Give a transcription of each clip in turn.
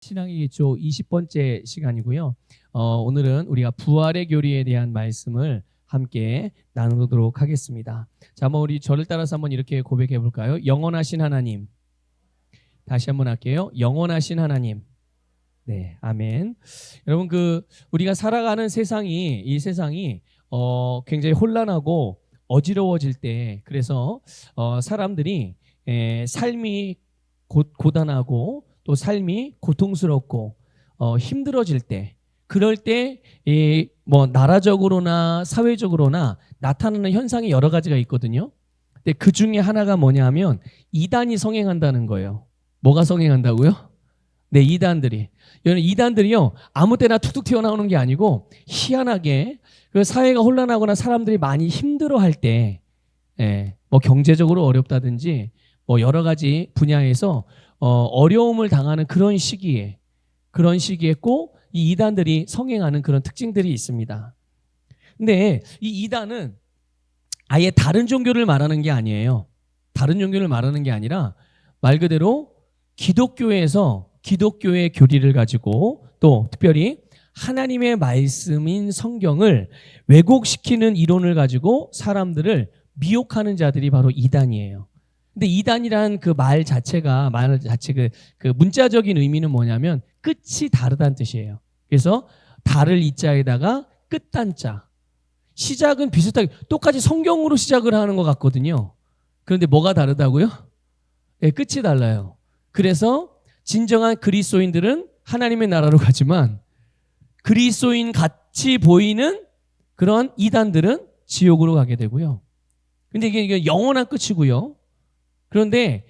신앙의 기초 20번째 시간이고요. 오늘은 우리가 부활의 교리에 대한 말씀을 함께 나누도록 하겠습니다. 자, 우리 저를 따라서 한번 이렇게 고백해 볼까요? 영원하신 하나님. 다시 한번 할게요. 영원하신 하나님. 네, 아멘. 여러분, 우리가 살아가는 이 세상이 굉장히 혼란하고 어지러워질 때, 그래서 사람들이 삶이 고단하고 또 삶이 고통스럽고 힘들어질 때, 그럴 때 나라적으로나 사회적으로나 나타나는 현상이 여러 가지가 있거든요. 근데 그 중에 하나가 뭐냐면 이단이 성행한다는 거예요. 뭐가 성행한다고요? 네, 이단들이요 아무 때나 툭툭 튀어나오는 게 아니고 희한하게 그 사회가 혼란하거나 사람들이 많이 힘들어할 때, 경제적으로 어렵다든지 여러 가지 분야에서 어려움을 당하는 그런 시기에 꼭 이 이단들이 성행하는 그런 특징들이 있습니다. 근데 이 이단은 아예 다른 종교를 말하는 게 아니에요. 다른 종교를 말하는 게 아니라 말 그대로 기독교에서 기독교의 교리를 가지고 또 특별히 하나님의 말씀인 성경을 왜곡시키는 이론을 가지고 사람들을 미혹하는 자들이 바로 이단이에요. 근데 이단이란 말 자체가 그 문자적인 의미는 뭐냐면 끝이 다르다는 뜻이에요. 그래서 달을 이자에다가 끝단자. 시작은 비슷하게 똑같이 성경으로 시작을 하는 것 같거든요. 그런데 뭐가 다르다고요? 네, 끝이 달라요. 그래서 진정한 그리스도인들은 하나님의 나라로 가지만 그리스도인 같이 보이는 그런 이단들은 지옥으로 가게 되고요. 근데 이게 영원한 끝이고요. 그런데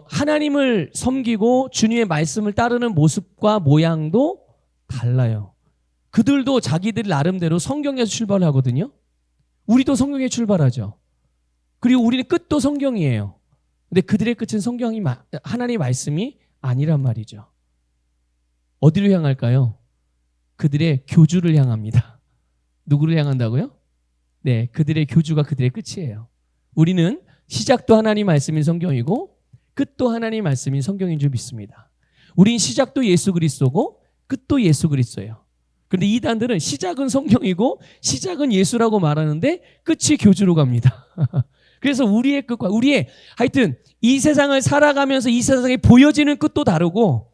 하나님을 섬기고 주님의 말씀을 따르는 모습과 모양도 달라요. 그들도 자기들 나름대로 성경에서 출발을 하거든요. 우리도 성경에 출발하죠. 그리고 우리는 끝도 성경이에요. 근데 그들의 끝은 하나님의 말씀이 아니란 말이죠. 어디로 향할까요? 그들의 교주를 향합니다. 누구를 향한다고요? 네, 그들의 교주가 그들의 끝이에요. 우리는 시작도 하나님 말씀인 성경이고 끝도 하나님 말씀인 성경인 줄 믿습니다. 우린 시작도 예수 그리스도고 끝도 예수 그리스도예요. 그런데 이단들은 시작은 성경이고 시작은 예수라고 말하는데 끝이 교주로 갑니다. 그래서 우리의 끝과 하여튼 이 세상을 살아가면서 이 세상에 보여지는 끝도 다르고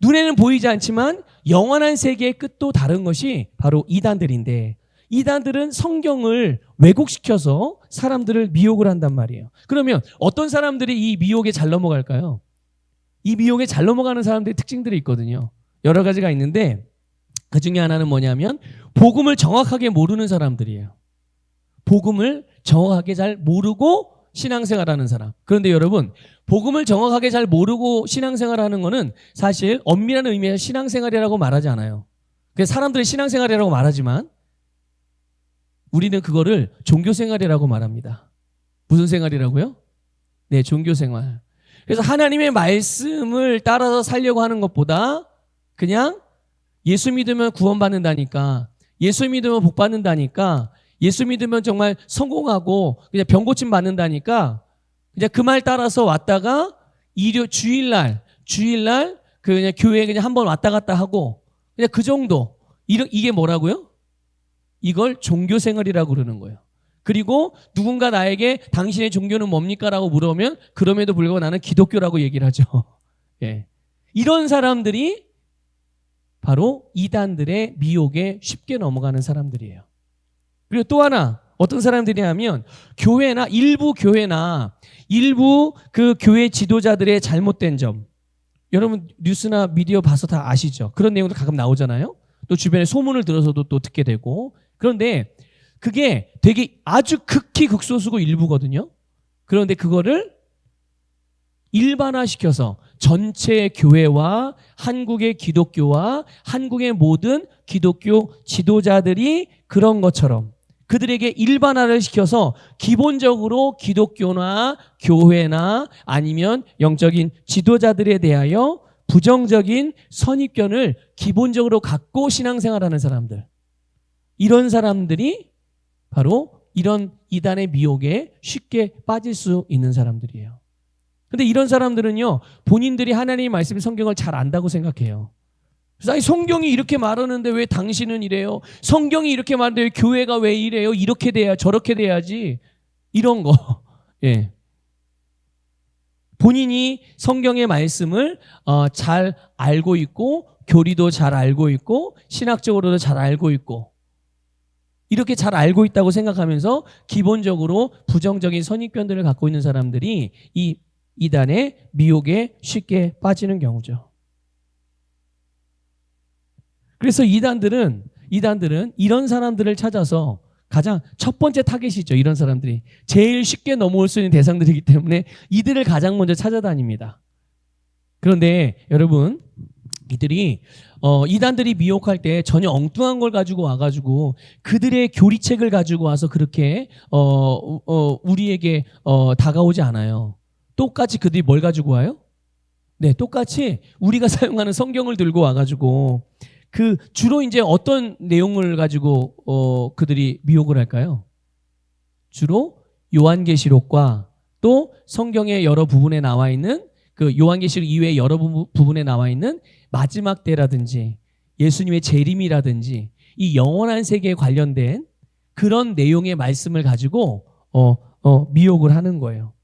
눈에는 보이지 않지만 영원한 세계의 끝도 다른 것이 바로 이단들인데, 이단들은 성경을 왜곡시켜서 사람들을 미혹을 한단 말이에요. 그러면 어떤 사람들이 이 미혹에 잘 넘어갈까요? 이 미혹에 잘 넘어가는 사람들의 특징들이 있거든요. 여러 가지가 있는데 그 중에 하나는 뭐냐면 복음을 정확하게 모르는 사람들이에요. 복음을 정확하게 잘 모르고 신앙생활하는 사람. 그런데 여러분, 복음을 정확하게 잘 모르고 신앙생활하는 거는 사실 엄밀한 의미에서 신앙생활이라고 말하지 않아요. 그래서 사람들이 신앙생활이라고 말하지만 우리는 그거를 종교생활이라고 말합니다. 무슨 생활이라고요? 네, 종교생활. 그래서 하나님의 말씀을 따라서 살려고 하는 것보다 그냥 예수 믿으면 구원받는다니까, 예수 믿으면 복 받는다니까, 예수 믿으면 정말 성공하고 그냥 병 고침 받는다니까 그냥 그 말 따라서 왔다가 주일날 그냥 교회에 그냥 한번 왔다 갔다 하고 그냥 그 정도. 이게 뭐라고요? 이걸 종교생활이라고 그러는 거예요. 그리고 누군가 나에게 당신의 종교는 뭡니까? 라고 물으면 그럼에도 불구하고 나는 기독교라고 얘기를 하죠. 예. 이런 사람들이 바로 이단들의 미혹에 쉽게 넘어가는 사람들이에요. 그리고 또 하나 어떤 사람들이냐면 일부 그 교회 지도자들의 잘못된 점. 여러분 뉴스나 미디어 봐서 다 아시죠? 그런 내용도 가끔 나오잖아요. 또 주변에 소문을 들어서도 또 듣게 되고. 그런데 그게 되게 아주 극히 극소수고 일부거든요. 그런데 그거를 일반화시켜서 전체 교회와 한국의 기독교와 한국의 모든 기독교 지도자들이 그런 것처럼 그들에게 일반화를 시켜서 기본적으로 기독교나 교회나 아니면 영적인 지도자들에 대하여 부정적인 선입견을 기본적으로 갖고 신앙생활하는 사람들, 이런 사람들이 바로 이런 이단의 미혹에 쉽게 빠질 수 있는 사람들이에요. 근데 이런 사람들은요, 본인들이 하나님의 말씀 성경을 잘 안다고 생각해요. 그래서 아니, 성경이 이렇게 말하는데 왜 당신은 이래요? 성경이 이렇게 말하는데 왜 교회가 왜 이래요? 이렇게 돼야 저렇게 돼야지. 이런 거. 예. 본인이 성경의 말씀을 잘 알고 있고, 교리도 잘 알고 있고, 신학적으로도 잘 알고 있고, 이렇게 잘 알고 있다고 생각하면서 기본적으로 부정적인 선입견들을 갖고 있는 사람들이 이 이단의 미혹에 쉽게 빠지는 경우죠. 그래서 이단들은 이런 사람들을 찾아서 가장 첫 번째 타겟이죠. 이런 사람들이 제일 쉽게 넘어올 수 있는 대상들이기 때문에 이들을 가장 먼저 찾아다닙니다. 그런데 여러분, 이단들이 미혹할 때 전혀 엉뚱한 걸 가지고 와가지고 그들의 교리책을 가지고 와서 그렇게 우리에게 다가오지 않아요. 똑같이 그들이 뭘 가지고 와요? 네, 똑같이 우리가 사용하는 성경을 들고 와가지고 주로 이제 어떤 내용을 가지고 그들이 미혹을 할까요? 주로 요한계시록과 또 성경의 여러 부분에 나와 있는 그 요한계시록 이외의 여러 부분에 나와 있는 마지막 때라든지 예수님의 재림이라든지 이 영원한 세계에 관련된 그런 내용의 말씀을 가지고 미혹을 하는 거예요.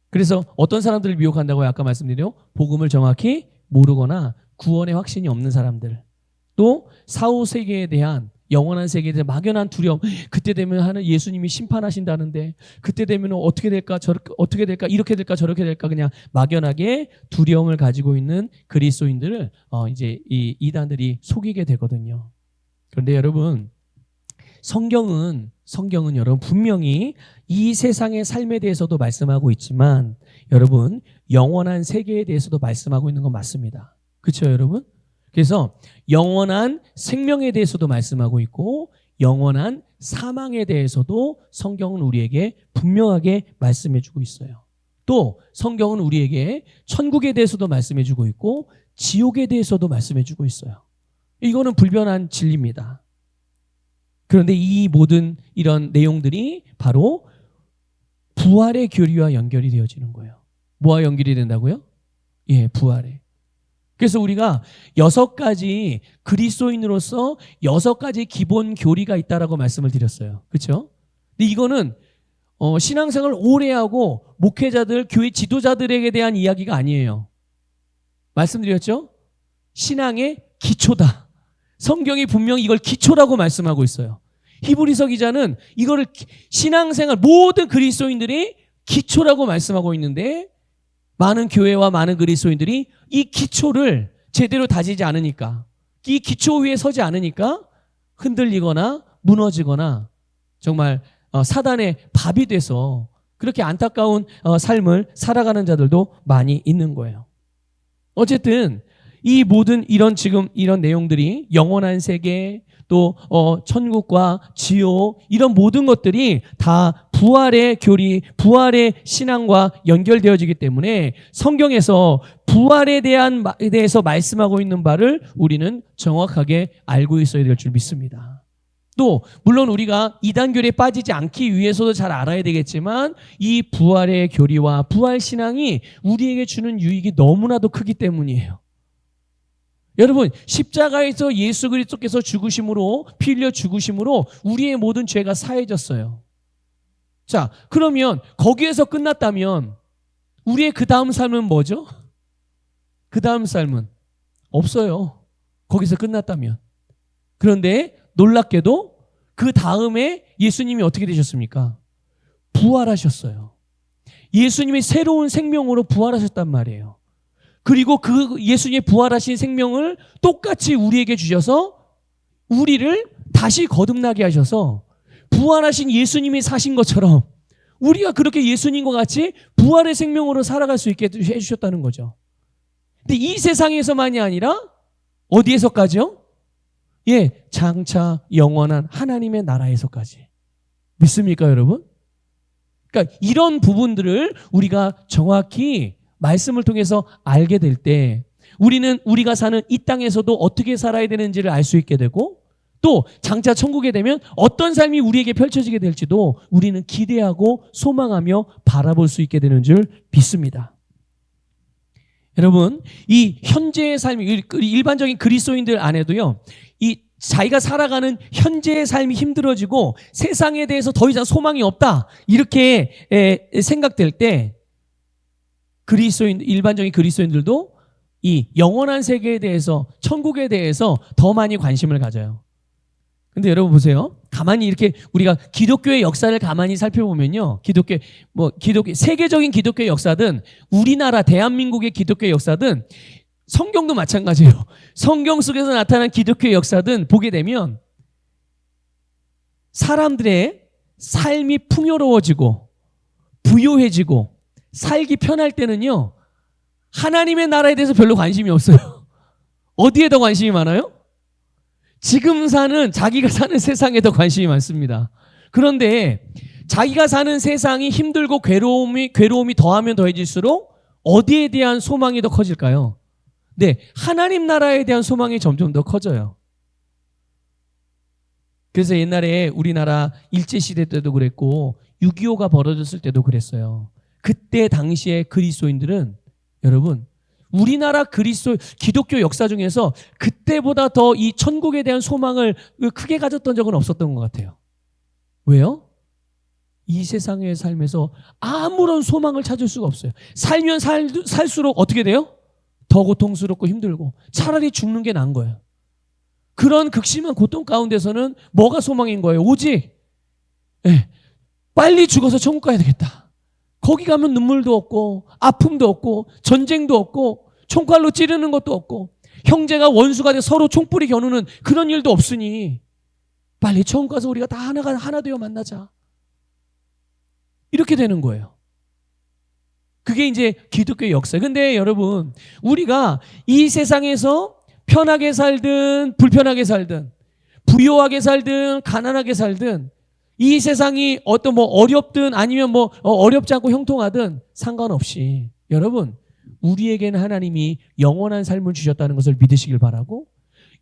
그래서 어떤 사람들을 미혹한다고요? 아까 말씀드린 복음을 정확히 모르거나 구원의 확신이 없는 사람들, 또 사후 세계에 대한 영원한 세계에 대한 막연한 두려움, 그때 되면 하는 예수님이 심판하신다는데 그때 되면 어떻게 될까 어떻게 될까 이렇게 될까 저렇게 될까 그냥 막연하게 두려움을 가지고 있는 그리스도인들을 이제 이 이단들이 속이게 되거든요. 그런데 여러분, 성경은 여러분 분명히 이 세상의 삶에 대해서도 말씀하고 있지만 여러분 영원한 세계에 대해서도 말씀하고 있는 건 맞습니다. 그렇죠, 여러분? 그래서 영원한 생명에 대해서도 말씀하고 있고 영원한 사망에 대해서도 성경은 우리에게 분명하게 말씀해주고 있어요. 또 성경은 우리에게 천국에 대해서도 말씀해주고 있고 지옥에 대해서도 말씀해주고 있어요. 이거는 불변한 진리입니다. 그런데 이 모든 이런 내용들이 바로 부활의 교리와 연결이 되어지는 거예요. 뭐와 연결이 된다고요? 예, 부활에. 그래서 우리가 6가지 그리스도인으로서 6가지 기본 교리가 있다라고 말씀을 드렸어요. 그렇죠? 근데 이거는 신앙생활을 오래 하고 목회자들, 교회 지도자들에게 대한 이야기가 아니에요. 말씀드렸죠? 신앙의 기초다. 성경이 분명히 이걸 기초라고 말씀하고 있어요. 히브리서 기자는 이거를 신앙생활 모든 그리스도인들이 기초라고 말씀하고 있는데 많은 교회와 많은 그리스도인들이 이 기초를 제대로 다지지 않으니까, 이 기초 위에 서지 않으니까 흔들리거나 무너지거나 정말 사단의 밥이 돼서 그렇게 안타까운 삶을 살아가는 자들도 많이 있는 거예요. 어쨌든 이 모든 이런 내용들이 영원한 세계 또 천국과 지옥 이런 모든 것들이 다 부활의 교리, 부활의 신앙과 연결되어지기 때문에 성경에서 부활에 대해서 말씀하고 있는 바를 우리는 정확하게 알고 있어야 될 줄 믿습니다. 또 물론 우리가 이단교리에 빠지지 않기 위해서도 잘 알아야 되겠지만 이 부활의 교리와 부활 신앙이 우리에게 주는 유익이 너무나도 크기 때문이에요. 여러분, 십자가에서 예수 그리스도께서 죽으심으로, 피 흘려 죽으심으로 우리의 모든 죄가 사해졌어요. 자, 그러면 거기에서 끝났다면 우리의 그 다음 삶은 뭐죠? 그 다음 삶은 없어요. 거기서 끝났다면. 그런데 놀랍게도 그 다음에 예수님이 어떻게 되셨습니까? 부활하셨어요. 예수님이 새로운 생명으로 부활하셨단 말이에요. 그리고 그 예수님의 부활하신 생명을 똑같이 우리에게 주셔서 우리를 다시 거듭나게 하셔서 부활하신 예수님이 사신 것처럼 우리가 그렇게 예수님과 같이 부활의 생명으로 살아갈 수 있게 해주셨다는 거죠. 근데 이 세상에서만이 아니라 어디에서까지요? 예, 장차 영원한 하나님의 나라에서까지. 믿습니까, 여러분? 그러니까 이런 부분들을 우리가 정확히 말씀을 통해서 알게 될 때 우리는 우리가 사는 이 땅에서도 어떻게 살아야 되는지를 알 수 있게 되고 또 장차 천국에 되면 어떤 삶이 우리에게 펼쳐지게 될지도 우리는 기대하고 소망하며 바라볼 수 있게 되는 줄 믿습니다. 여러분, 이 현재의 삶이 일반적인 그리스도인들 안에도요, 이 자기가 살아가는 현재의 삶이 힘들어지고 세상에 대해서 더 이상 소망이 없다 이렇게 생각될 때 일반적인 그리스도인들도 이 영원한 세계에 대해서, 천국에 대해서 더 많이 관심을 가져요. 근데 여러분 보세요. 가만히 이렇게 우리가 기독교의 역사를 가만히 살펴보면요. 세계적인 기독교의 역사든 우리나라 대한민국의 기독교의 역사든 성경도 마찬가지예요. 성경 속에서 나타난 기독교의 역사든 보게 되면 사람들의 삶이 풍요로워지고 부유해지고 살기 편할 때는요. 하나님의 나라에 대해서 별로 관심이 없어요. 어디에 더 관심이 많아요? 자기가 사는 세상에 더 관심이 많습니다. 그런데 자기가 사는 세상이 힘들고 괴로움이 더하면 더해질수록 어디에 대한 소망이 더 커질까요? 네, 하나님 나라에 대한 소망이 점점 더 커져요. 그래서 옛날에 우리나라 일제시대 때도 그랬고 6.25가 벌어졌을 때도 그랬어요. 그때 당시에 그리스도인들은 여러분 우리나라 기독교 역사 중에서 그때보다 더 이 천국에 대한 소망을 크게 가졌던 적은 없었던 것 같아요. 왜요? 이 세상의 삶에서 아무런 소망을 찾을 수가 없어요. 살면 살수록 어떻게 돼요? 더 고통스럽고 힘들고 차라리 죽는 게 나은 거예요. 그런 극심한 고통 가운데서는 뭐가 소망인 거예요? 오직 빨리 죽어서 천국 가야 되겠다. 거기 가면 눈물도 없고 아픔도 없고 전쟁도 없고 총칼로 찌르는 것도 없고 형제가 원수가 돼 서로 총뿌리 겨누는 그런 일도 없으니 빨리 천국 가서 우리가 다 하나 되어 만나자. 이렇게 되는 거예요. 그게 이제 기독교의 역사예요. 근데 여러분 우리가 이 세상에서 편하게 살든 불편하게 살든 부유하게 살든 가난하게 살든 이 세상이 어떤 어렵든 아니면 어렵지 않고 형통하든 상관없이 여러분 우리에게는 하나님이 영원한 삶을 주셨다는 것을 믿으시길 바라고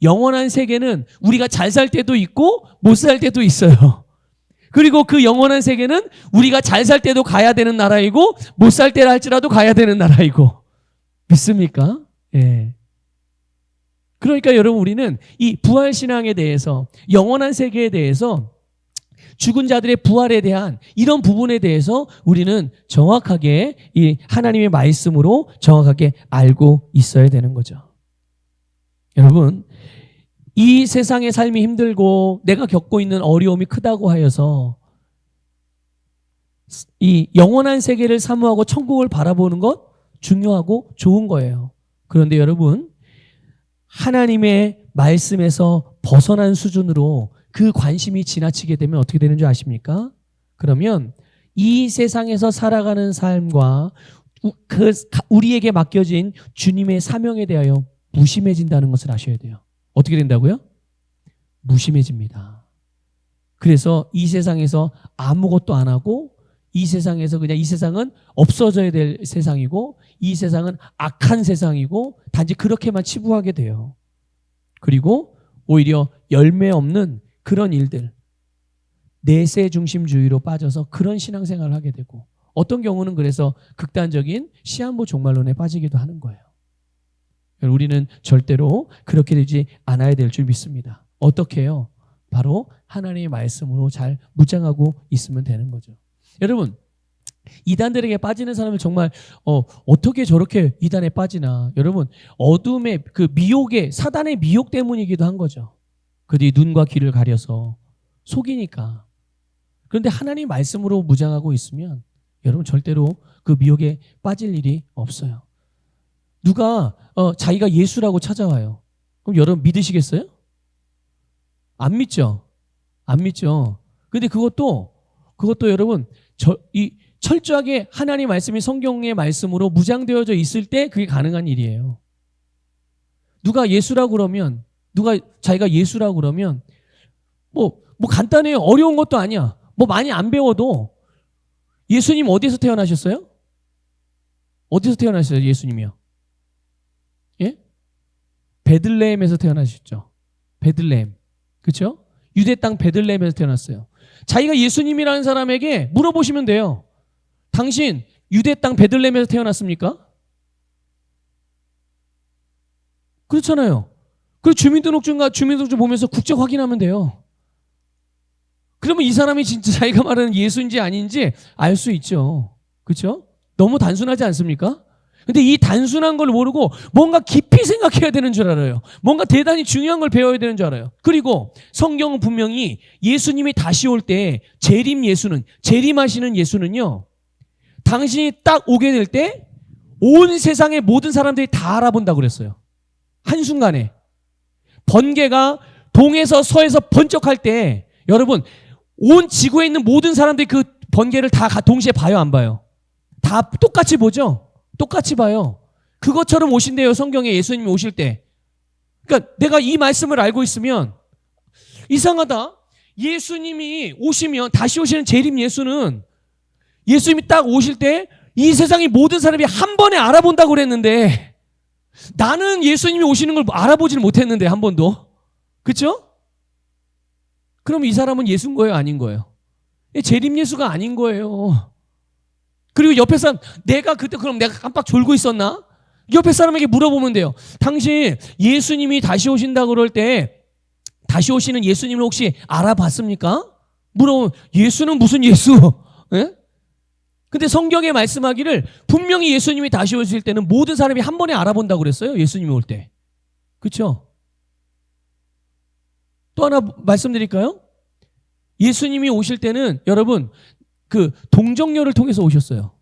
영원한 세계는 우리가 잘 살 때도 있고 못 살 때도 있어요. 그리고 그 영원한 세계는 우리가 잘 살 때도 가야 되는 나라이고 못 살 때라 할지라도 가야 되는 나라이고 믿습니까? 예. 그러니까 여러분 우리는 이 부활신앙에 대해서 영원한 세계에 대해서 죽은 자들의 부활에 대한 이런 부분에 대해서 우리는 정확하게 이 하나님의 말씀으로 정확하게 알고 있어야 되는 거죠. 여러분, 이 세상의 삶이 힘들고 내가 겪고 있는 어려움이 크다고 하여서 이 영원한 세계를 사모하고 천국을 바라보는 것 중요하고 좋은 거예요. 그런데 여러분, 하나님의 말씀에서 벗어난 수준으로 그 관심이 지나치게 되면 어떻게 되는 줄 아십니까? 그러면 이 세상에서 살아가는 삶과 우리에게 맡겨진 주님의 사명에 대하여 무심해진다는 것을 아셔야 돼요. 어떻게 된다고요? 무심해집니다. 그래서 이 세상에서 아무것도 안 하고 이 세상에서 그냥 이 세상은 없어져야 될 세상이고 이 세상은 악한 세상이고 단지 그렇게만 치부하게 돼요. 그리고 오히려 열매 없는 그런 일들, 내세 중심주의로 빠져서 그런 신앙생활을 하게 되고 어떤 경우는 그래서 극단적인 시한부 종말론에 빠지기도 하는 거예요. 우리는 절대로 그렇게 되지 않아야 될 줄 믿습니다. 어떻게 해요? 바로 하나님의 말씀으로 잘 묵상하고 있으면 되는 거죠. 여러분, 이단들에게 빠지는 사람은 정말 어떻게 저렇게 이단에 빠지나. 여러분, 어둠의 그 미혹의 사단의 미혹 때문이기도 한 거죠. 그들이 눈과 귀를 가려서 속이니까. 그런데 하나님 말씀으로 묵상하고 있으면 여러분 절대로 그 미혹에 빠질 일이 없어요. 누가 자기가 예수라고 찾아와요. 그럼 여러분 믿으시겠어요? 안 믿죠? 안 믿죠. 근데 그것도 여러분 철저하게 하나님 말씀이 성경의 말씀으로 무장되어져 있을 때 그게 가능한 일이에요. 누가 예수라고 그러면 자기가 예수라고 그러면 뭐 간단해요. 어려운 것도 아니야. 많이 안 배워도 예수님 어디서 태어나셨어요? 어디서 태어나셨어요? 예수님이요? 예? 베들레헴에서 태어나셨죠. 베들레헴. 그렇죠? 유대 땅 베들레헴에서 태어났어요. 자기가 예수님이라는 사람에게 물어보시면 돼요. 당신 유대 땅 베들레헴에서 태어났습니까? 그렇잖아요. 그리고 주민등록증 보면서 국적 확인하면 돼요. 그러면 이 사람이 진짜 자기가 말하는 예수인지 아닌지 알 수 있죠. 그렇죠? 너무 단순하지 않습니까? 근데 이 단순한 걸 모르고 뭔가 깊이 생각해야 되는 줄 알아요. 뭔가 대단히 중요한 걸 배워야 되는 줄 알아요. 그리고 성경은 분명히 예수님이 다시 올 때 재림하시는 예수는요, 당신이 딱 오게 될 때 온 세상의 모든 사람들이 다 알아본다고 그랬어요. 한순간에. 번개가 동에서 서에서 번쩍할 때 여러분 온 지구에 있는 모든 사람들이 그 번개를 다 동시에 봐요, 안 봐요? 다 똑같이 보죠? 똑같이 봐요. 그것처럼 오신대요, 성경에 예수님이 오실 때. 그러니까 내가 이 말씀을 알고 있으면 이상하다. 예수님이 오시면 다시 오시는 재림 예수는 예수님이 딱 오실 때 이 세상의 모든 사람이 한 번에 알아본다고 그랬는데 나는 예수님이 오시는 걸 알아보질 못했는데 한 번도. 그렇죠? 그럼 이 사람은 예수인 거예요, 아닌 거예요? 재림 예수가 아닌 거예요. 그리고 옆에 사람, 내가 그때 그럼 내가 깜빡 졸고 있었나? 옆에 사람에게 물어보면 돼요. 당신 예수님이 다시 오신다고 그럴 때 다시 오시는 예수님을 혹시 알아봤습니까? 물어보면 예수는 무슨 예수? 예? 근데 성경에 말씀하기를 분명히 예수님이 다시 오실 때는 모든 사람이 한 번에 알아본다고 그랬어요. 예수님이 올 때. 그렇죠? 또 하나 말씀드릴까요? 예수님이 오실 때는 여러분 그 동정녀를 통해서 오셨어요.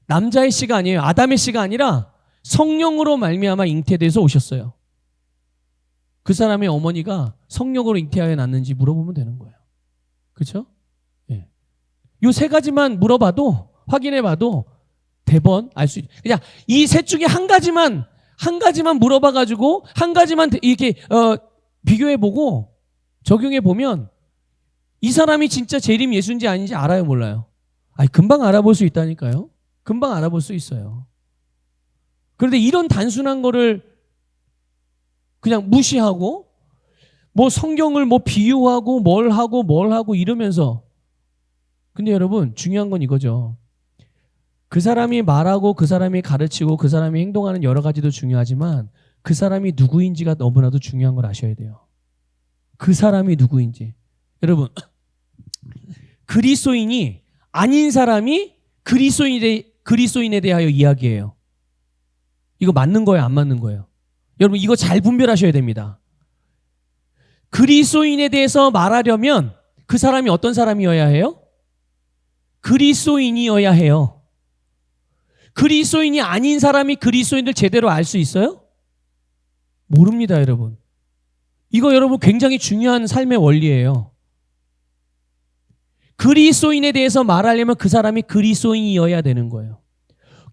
남자의 씨가 아니에요. 아담의 씨가 아니라 성령으로 말미암아 잉태돼서 오셨어요. 그 사람의 어머니가 성령으로 잉태하여 낳는지 물어보면 되는 거예요. 그렇죠? 예. 요 세 가지만 물어봐도 확인해봐도 대번 알 수 있어요. 그냥 이 셋 중에 한 가지만 물어봐가지고 한 가지만 이렇게 비교해보고 적용해보면 이 사람이 진짜 재림 예수인지 아닌지 알아요, 몰라요? 아니, 금방 알아볼 수 있다니까요. 금방 알아볼 수 있어요. 그런데 이런 단순한 거를 그냥 무시하고 뭐 성경을 뭐 비유하고 뭘 하고 이러면서, 근데 여러분 중요한 건 이거죠. 그 사람이 말하고 그 사람이 가르치고 그 사람이 행동하는 여러 가지도 중요하지만 그 사람이 누구인지가 너무나도 중요한 걸 아셔야 돼요. 그 사람이 누구인지. 여러분, 그리스도인이 아닌 사람이 그리스도인에 대하여 이야기해요. 이거 맞는 거예요, 안 맞는 거예요? 여러분, 이거 잘 분별하셔야 됩니다. 그리스도인에 대해서 말하려면 그 사람이 어떤 사람이어야 해요? 그리스도인이어야 해요. 그리스도인이 아닌 사람이 그리스도인을 제대로 알 수 있어요? 모릅니다, 여러분. 이거 여러분 굉장히 중요한 삶의 원리예요. 그리스도인에 대해서 말하려면 그 사람이 그리스도인이어야 되는 거예요.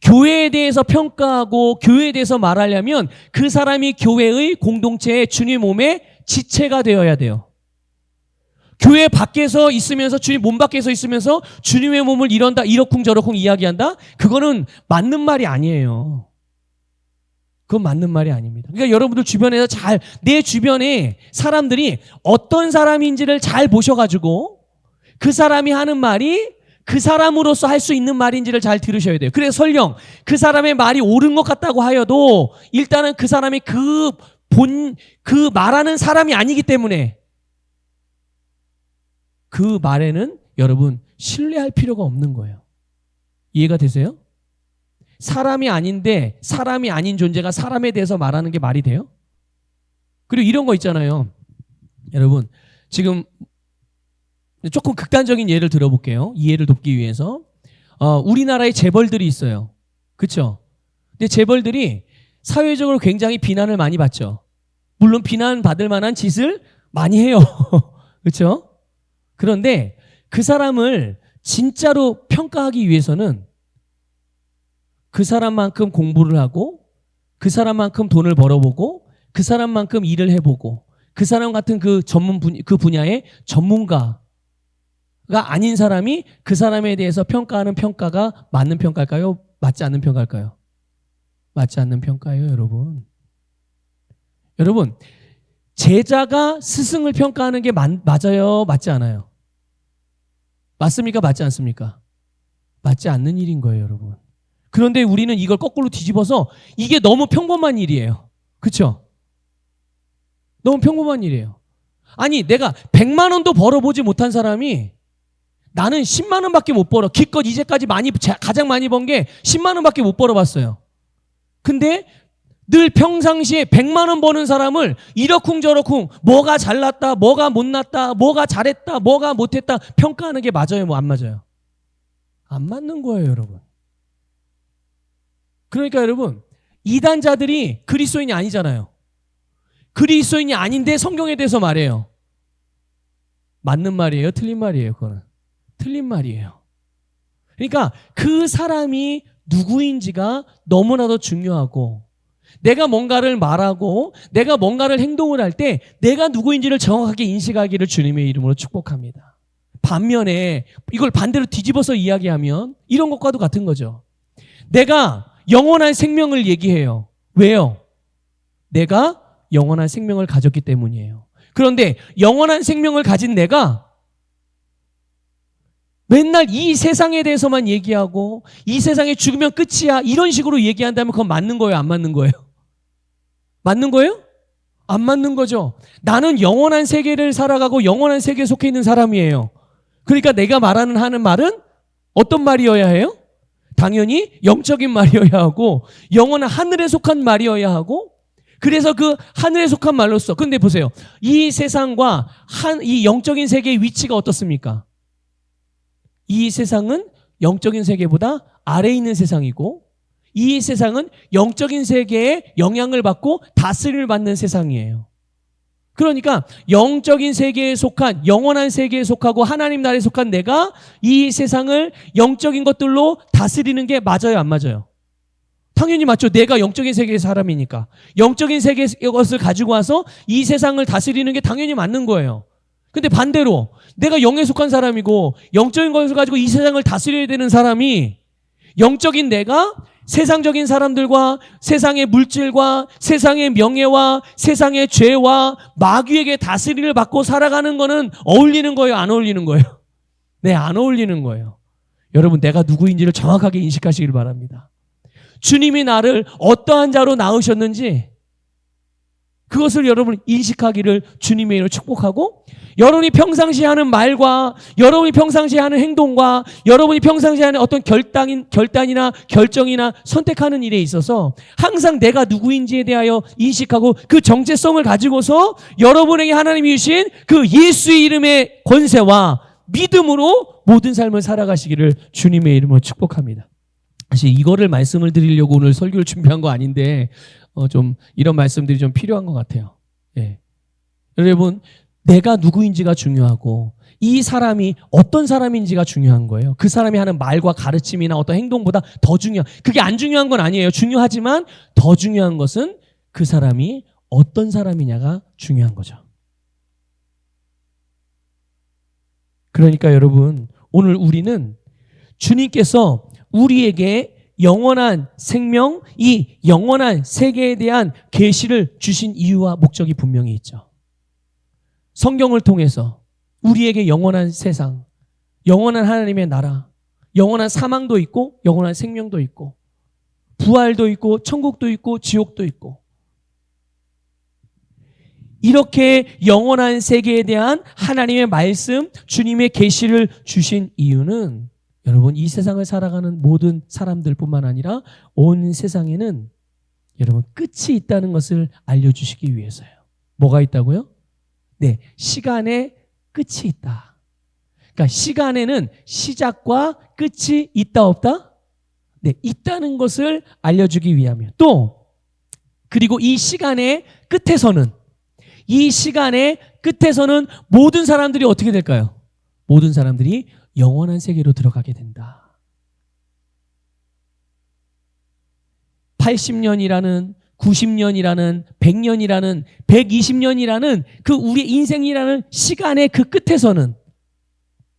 교회에 대해서 평가하고 교회에 대해서 말하려면 그 사람이 교회의 공동체의 주님 몸의 지체가 되어야 돼요. 교회 밖에서 있으면서 주님 몸 밖에서 있으면서 주님의 몸을 이런다 이러쿵저러쿵 이야기한다? 그거는 맞는 말이 아니에요. 그건 맞는 말이 아닙니다. 그러니까 여러분들 주변에서 내 주변에 사람들이 어떤 사람인지를 잘 보셔가지고 그 사람이 하는 말이 그 사람으로서 할 수 있는 말인지를 잘 들으셔야 돼요. 그래서 설령 그 사람의 말이 옳은 것 같다고 하여도 일단은 그 사람이 그 말하는 사람이 아니기 때문에 그 말에는 여러분 신뢰할 필요가 없는 거예요. 이해가 되세요? 사람이 아닌데 사람이 아닌 존재가 사람에 대해서 말하는 게 말이 돼요? 그리고 이런 거 있잖아요. 여러분 지금 조금 극단적인 예를 들어볼게요. 이해를 돕기 위해서. 우리나라에 재벌들이 있어요. 그렇죠? 근데 재벌들이 사회적으로 굉장히 비난을 많이 받죠. 물론 비난받을 만한 짓을 많이 해요. 그렇죠? 그런데 그 사람을 진짜로 평가하기 위해서는 그 사람만큼 공부를 하고 그 사람만큼 돈을 벌어보고 그 사람만큼 일을 해보고 그 사람 같은 그 분야의 전문가가 아닌 사람이 그 사람에 대해서 평가하는 평가가 맞는 평가일까요? 맞지 않는 평가일까요? 맞지 않는 평가예요, 여러분. 여러분, 제자가 스승을 평가하는 게 맞아요? 맞지 않아요? 맞습니까? 맞지 않습니까? 맞지 않는 일인 거예요, 여러분. 그런데 우리는 이걸 거꾸로 뒤집어서 이게 너무 평범한 일이에요. 그렇죠? 너무 평범한 일이에요. 아니, 내가 100만 원도 벌어보지 못한 사람이 나는 10만 원밖에 못 벌어. 기껏 이제까지 가장 많이 번 게 10만 원밖에 못 벌어봤어요. 근데 늘 평상시에 100만 원 버는 사람을 이러쿵저러쿵 뭐가 잘났다, 뭐가 못났다, 뭐가 잘했다, 뭐가 못했다 평가하는 게 맞아요, 뭐 안 맞아요? 안 맞는 거예요, 여러분. 그러니까 여러분, 이단자들이 그리스도인이 아니잖아요. 그리스도인이 아닌데 성경에 대해서 말해요. 맞는 말이에요? 틀린 말이에요? 그거는 틀린 말이에요. 그러니까 그 사람이 누구인지가 너무나도 중요하고, 내가 뭔가를 말하고 내가 뭔가를 행동을 할 때 내가 누구인지를 정확하게 인식하기를 주님의 이름으로 축복합니다. 반면에 이걸 반대로 뒤집어서 이야기하면 이런 것과도 같은 거죠. 내가 영원한 생명을 얘기해요. 왜요? 내가 영원한 생명을 가졌기 때문이에요. 그런데 영원한 생명을 가진 내가 맨날 이 세상에 대해서만 얘기하고 이 세상에 죽으면 끝이야 이런 식으로 얘기한다면 그건 맞는 거예요? 안 맞는 거예요? 맞는 거예요? 안 맞는 거죠. 나는 영원한 세계를 살아가고 영원한 세계에 속해 있는 사람이에요. 그러니까 내가 하는 말은 어떤 말이어야 해요? 당연히 영적인 말이어야 하고 영원한 하늘에 속한 말이어야 하고, 그래서 그 하늘에 속한 말로써, 근데 보세요. 이 세상과 이 영적인 세계의 위치가 어떻습니까? 이 세상은 영적인 세계보다 아래에 있는 세상이고, 이 세상은 영적인 세계에 영향을 받고 다스림을 받는 세상이에요. 그러니까 영적인 세계에 속한, 영원한 세계에 속하고 하나님 나라에 속한 내가 이 세상을 영적인 것들로 다스리는 게 맞아요, 안 맞아요? 당연히 맞죠. 내가 영적인 세계의 사람이니까. 영적인 세계의 것을 가지고 와서 이 세상을 다스리는 게 당연히 맞는 거예요. 근데 반대로 내가 영에 속한 사람이고 영적인 것을 가지고 이 세상을 다스려야 되는 사람이, 영적인 내가 세상적인 사람들과 세상의 물질과 세상의 명예와 세상의 죄와 마귀에게 다스림을 받고 살아가는 거는 어울리는 거예요? 안 어울리는 거예요? 네, 안 어울리는 거예요. 여러분, 내가 누구인지를 정확하게 인식하시길 바랍니다. 주님이 나를 어떠한 자로 낳으셨는지 그것을 여러분 인식하기를 주님의 이름으로 축복하고, 여러분이 평상시에 하는 말과 여러분이 평상시에 하는 행동과 여러분이 평상시에 하는 어떤 결단이나 결정이나 선택하는 일에 있어서 항상 내가 누구인지에 대하여 인식하고 그 정체성을 가지고서 여러분에게 하나님이 주신 그 예수의 이름의 권세와 믿음으로 모든 삶을 살아가시기를 주님의 이름으로 축복합니다. 사실 이거를 말씀을 드리려고 오늘 설교를 준비한 거 아닌데 좀 이런 말씀들이 좀 필요한 것 같아요. 예. 여러분, 내가 누구인지가 중요하고 이 사람이 어떤 사람인지가 중요한 거예요. 그 사람이 하는 말과 가르침이나 어떤 행동보다 더 그게 안 중요한 건 아니에요. 중요하지만 더 중요한 것은 그 사람이 어떤 사람이냐가 중요한 거죠. 그러니까 여러분, 오늘 우리는 주님께서 우리에게 영원한 생명, 이 영원한 세계에 대한 계시를 주신 이유와 목적이 분명히 있죠. 성경을 통해서 우리에게 영원한 세상, 영원한 하나님의 나라, 영원한 사망도 있고 영원한 생명도 있고 부활도 있고 천국도 있고 지옥도 있고, 이렇게 영원한 세계에 대한 하나님의 말씀, 주님의 계시를 주신 이유는 여러분, 이 세상을 살아가는 모든 사람들뿐만 아니라 온 세상에는 여러분 끝이 있다는 것을 알려주시기 위해서예요. 뭐가 있다고요? 네, 시간의 끝이 있다. 그러니까 시간에는 시작과 끝이 있다 없다? 네, 있다는 것을 알려주기 위함이에요. 또 그리고 이 시간의 끝에서는 모든 사람들이 어떻게 될까요? 모든 사람들이 영원한 세계로 들어가게 된다. 80년이라는 90년이라는 100년이라는 120년이라는 그 우리 인생이라는 시간의 그 끝에서는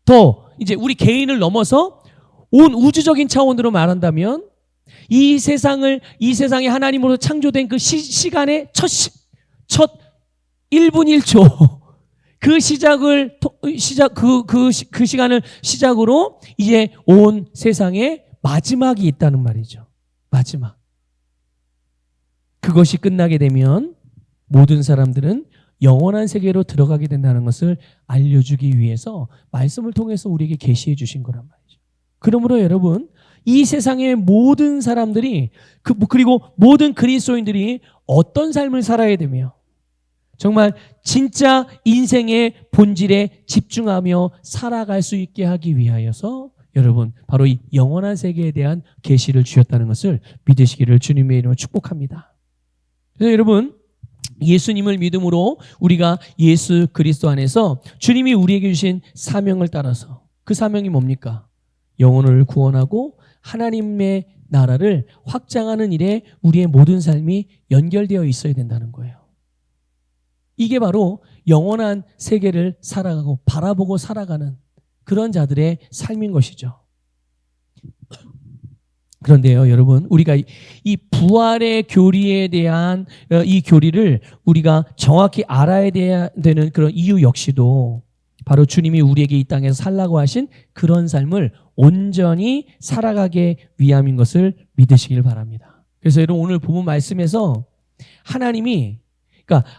더 이제 우리 개인을 넘어서 온 우주적인 차원으로 말한다면 이 세상에 하나님으로 창조된 그 시간의 첫 1분 1초 그 시간을 시작으로 이제 온 세상에 마지막이 있다는 말이죠. 마지막. 그것이 끝나게 되면 모든 사람들은 영원한 세계로 들어가게 된다는 것을 알려주기 위해서 말씀을 통해서 우리에게 계시해 주신 거란 말이죠. 그러므로 여러분, 이 세상의 모든 사람들이 그리고 모든 그리스도인들이 어떤 삶을 살아야 되며 정말 진짜 인생의 본질에 집중하며 살아갈 수 있게 하기 위하여서 여러분 바로 이 영원한 세계에 대한 계시를 주셨다는 것을 믿으시기를 주님의 이름으로 축복합니다. 그래서 여러분, 예수님을 믿음으로 우리가 예수 그리스도 안에서 주님이 우리에게 주신 사명을 따라서, 그 사명이 뭡니까? 영혼을 구원하고 하나님의 나라를 확장하는 일에 우리의 모든 삶이 연결되어 있어야 된다는 거예요. 이게 바로 영원한 세계를 살아가고 바라보고 살아가는 그런 자들의 삶인 것이죠. 그런데요, 여러분, 우리가 이 부활의 교리에 대한 이 교리를 우리가 정확히 알아야 되는 그런 이유 역시도 바로 주님이 우리에게 이 땅에서 살라고 하신 그런 삶을 온전히 살아가게 위함인 것을 믿으시길 바랍니다. 그래서 여러분, 오늘 본문 말씀에서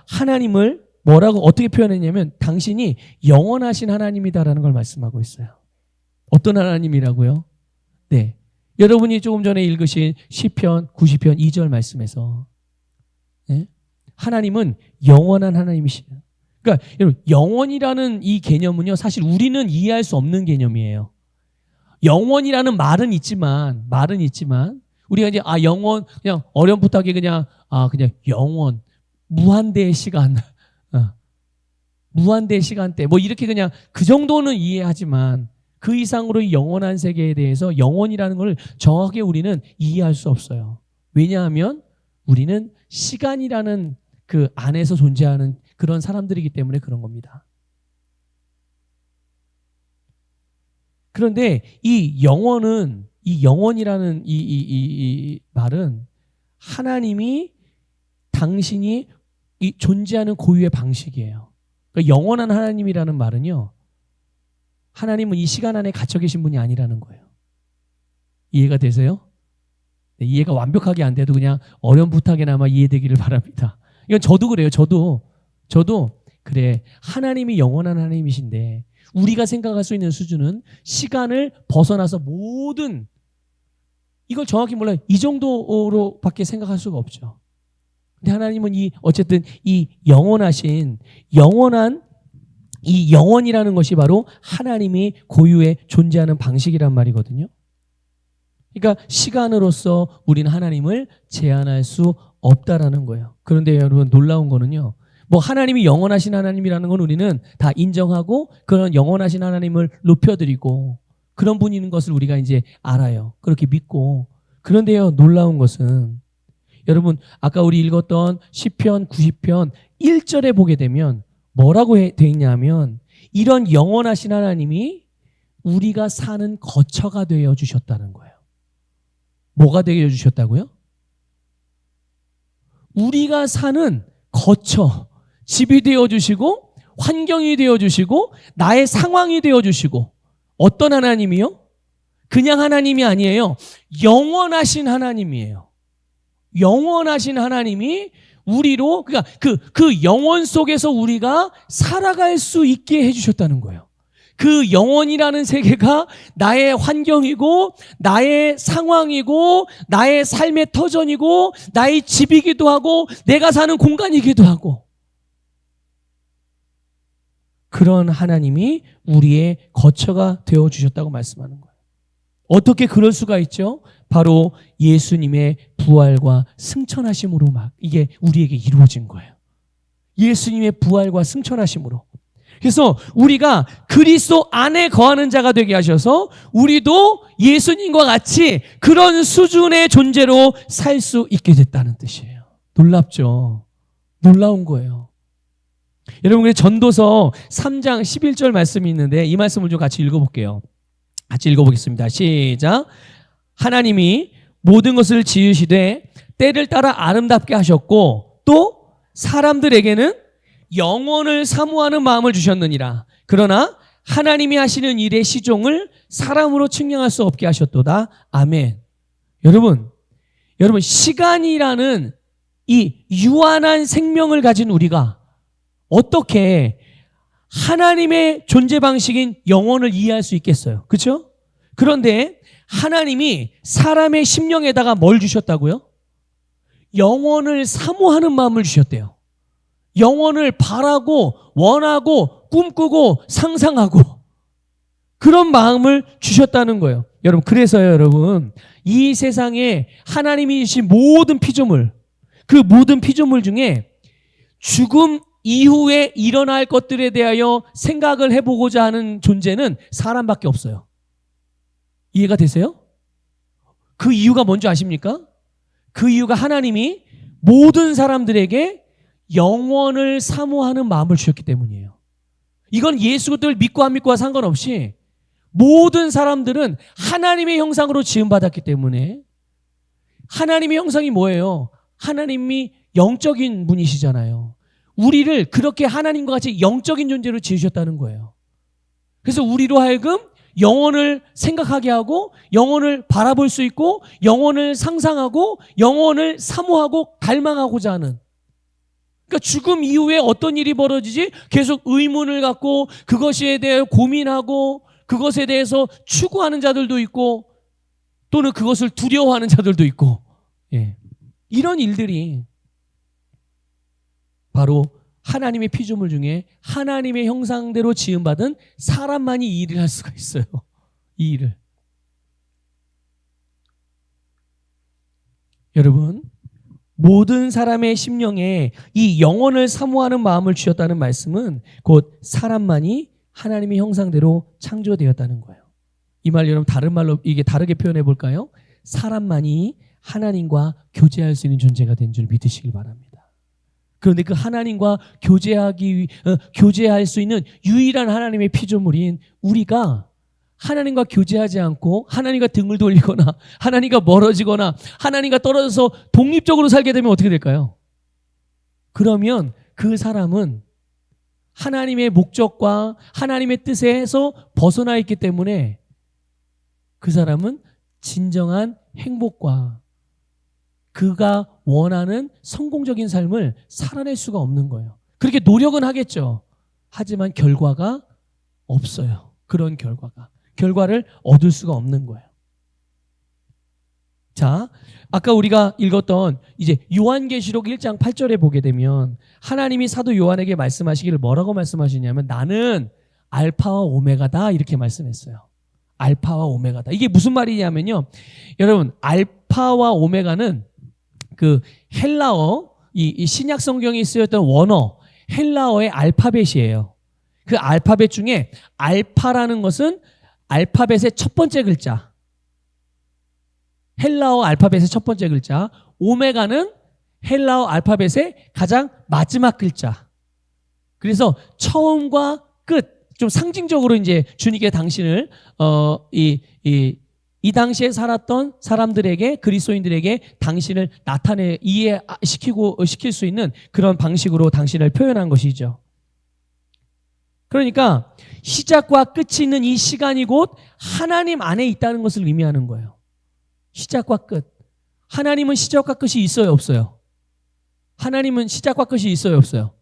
하나님을 뭐라고 어떻게 표현했냐면 당신이 영원하신 하나님이다라는 걸 말씀하고 있어요. 어떤 하나님이라고요? 네, 여러분이 조금 전에 읽으신 시편 90편 2절 말씀에서 하나님은 영원한 하나님이시죠. 그러니까 여러분, 영원이라는 이 개념은요, 사실 우리는 이해할 수 없는 개념이에요. 영원이라는 말은 있지만 우리가 이제 영원 그냥 어렴풋하게 그냥 영원 무한대의 시간 무한대의 시간대 뭐 이렇게 그냥 그 정도는 이해하지만 그 이상으로 이 영원한 세계에 대해서 영원이라는 걸 정확하게 우리는 이해할 수 없어요. 왜냐하면 우리는 시간이라는 그 안에서 존재하는 그런 사람들이기 때문에 그런 겁니다. 그런데 이 영원이라는 이 말은 하나님이 당신이 이 존재하는 고유의 방식이에요. 그러니까 영원한 하나님이라는 말은요, 하나님은 이 시간 안에 갇혀 계신 분이 아니라는 거예요. 이해가 되세요? 네, 이해가 완벽하게 안 돼도 그냥 어렴풋하게나마 이해되기를 바랍니다. 이건 저도 그래요. 저도 그래, 하나님이 영원한 하나님이신데 우리가 생각할 수 있는 수준은 시간을 벗어나서 모든 이걸 정확히 몰라요. 이 정도로밖에 생각할 수가 없죠. 근데 하나님은 어쨌든 이 영원한 이 영원이라는 것이 바로 하나님이 고유의 존재하는 방식이란 말이거든요. 그러니까 시간으로서 우리는 하나님을 제한할 수 없다라는 거예요. 그런데 여러분, 놀라운 거는요, 뭐 하나님이 영원하신 하나님이라는 건 우리는 다 인정하고 그런 영원하신 하나님을 높여드리고 그런 분이 있는 것을 우리가 이제 알아요. 그렇게 믿고. 그런데요, 놀라운 것은 여러분, 아까 우리 읽었던 시편 90편 1절에 보게 되면 뭐라고 되어 있냐면 이런 영원하신 하나님이 우리가 사는 거처가 되어 주셨다는 거예요. 뭐가 되어 주셨다고요? 우리가 사는 거처, 집이 되어 주시고 환경이 되어 주시고 나의 상황이 되어 주시고. 어떤 하나님이요? 그냥 하나님이 아니에요. 영원하신 하나님이에요. 영원하신 하나님이 우리로, 그러니까 그 영원 속에서 우리가 살아갈 수 있게 해주셨다는 거예요. 그 영원이라는 세계가 나의 환경이고 나의 상황이고 나의 삶의 터전이고 나의 집이기도 하고 내가 사는 공간이기도 하고, 그런 하나님이 우리의 거처가 되어주셨다고 말씀하는 거예요. 어떻게 그럴 수가 있죠? 바로 예수님의 부활과 승천하심으로 이게 우리에게 이루어진 거예요. 예수님의 부활과 승천하심으로. 그래서 우리가 그리스도 안에 거하는 자가 되게 하셔서 우리도 예수님과 같이 그런 수준의 존재로 살 수 있게 됐다는 뜻이에요. 놀랍죠? 놀라운 거예요. 여러분, 그래서 전도서 3장 11절 말씀이 있는데 이 말씀을 좀 같이 읽어볼게요. 같이 읽어보겠습니다. 시작. 하나님이 모든 것을 지으시되 때를 따라 아름답게 하셨고 또 사람들에게는 영원을 사모하는 마음을 주셨느니라. 그러나 하나님이 하시는 일의 시종을 사람으로 측량할 수 없게 하셨도다. 아멘. 여러분 시간이라는 이 유한한 생명을 가진 우리가 어떻게 하나님의 존재 방식인 영혼을 이해할 수 있겠어요? 그렇죠? 그런데 하나님이 사람의 심령에다가 뭘 주셨다고요? 영혼을 사모하는 마음을 주셨대요. 영혼을 바라고 원하고 꿈꾸고 상상하고 그런 마음을 주셨다는 거예요. 여러분, 그래서요, 여러분, 이 세상에 하나님이 주신 모든 피조물, 그 모든 피조물 중에 죽음 이후에 일어날 것들에 대하여 생각을 해보고자 하는 존재는 사람밖에 없어요. 이해가 되세요? 그 이유가 뭔지 아십니까? 그 이유가 하나님이 모든 사람들에게 영원을 사모하는 마음을 주셨기 때문이에요. 이건 예수를 믿고 안 믿고와 상관없이 모든 사람들은 하나님의 형상으로 지음받았기 때문에. 하나님의 형상이 뭐예요? 하나님이 영적인 분이시잖아요. 우리를 그렇게 하나님과 같이 영적인 존재로 지으셨다는 거예요. 그래서 우리로 하여금 영혼을 생각하게 하고 영혼을 바라볼 수 있고 영혼을 상상하고 영혼을 사모하고 갈망하고자 하는, 그러니까 죽음 이후에 어떤 일이 벌어지지 계속 의문을 갖고 그것에 대해 고민하고 그것에 대해서 추구하는 자들도 있고 또는 그것을 두려워하는 자들도 있고, 이런 일들이 바로 하나님의 피조물 중에 하나님의 형상대로 지음받은 사람만이 이 일을 할 수가 있어요. 이 일을. 여러분, 모든 사람의 심령에 이 영혼을 사모하는 마음을 주셨다는 말씀은 곧 사람만이 하나님의 형상대로 창조되었다는 거예요. 이 말 여러분 다른 말로 이게 다르게 표현해 볼까요? 사람만이 하나님과 교제할 수 있는 존재가 된 줄 믿으시길 바랍니다. 그런데 그 하나님과 교제할 수 있는 유일한 하나님의 피조물인 우리가 하나님과 교제하지 않고 하나님과 등을 돌리거나 하나님과 멀어지거나 하나님과 떨어져서 독립적으로 살게 되면 어떻게 될까요? 그러면 그 사람은 하나님의 목적과 하나님의 뜻에서 벗어나 있기 때문에 그 사람은 진정한 행복과 그가 원하는 성공적인 삶을 살아낼 수가 없는 거예요. 그렇게 노력은 하겠죠. 하지만 결과가 없어요. 그런 결과를 얻을 수가 없는 거예요. 자, 아까 우리가 읽었던 이제 요한계시록 1장 8절에 보게 되면 하나님이 사도 요한에게 말씀하시기를 뭐라고 말씀하시냐면 나는 알파와 오메가다 이렇게 말씀했어요. 알파와 오메가다. 이게 무슨 말이냐면요. 여러분, 알파와 오메가는 그 헬라어, 이 신약 성경에 쓰였던 원어, 헬라어의 알파벳이에요. 그 알파벳 중에 알파라는 것은 알파벳의 첫 번째 글자, 헬라어 알파벳의 첫 번째 글자, 오메가는 헬라어 알파벳의 가장 마지막 글자. 그래서 처음과 끝, 좀 상징적으로 이제 주님께 당신을 이 당시에 살았던 사람들에게, 그리스도인들에게 당신을 시킬 수 있는 그런 방식으로 당신을 표현한 것이죠. 그러니까 시작과 끝이 있는 이 시간이 곧 하나님 안에 있다는 것을 의미하는 거예요. 시작과 끝. 하나님은 시작과 끝이 있어요, 없어요? 하나님은 시작과 끝이 있어요, 없어요?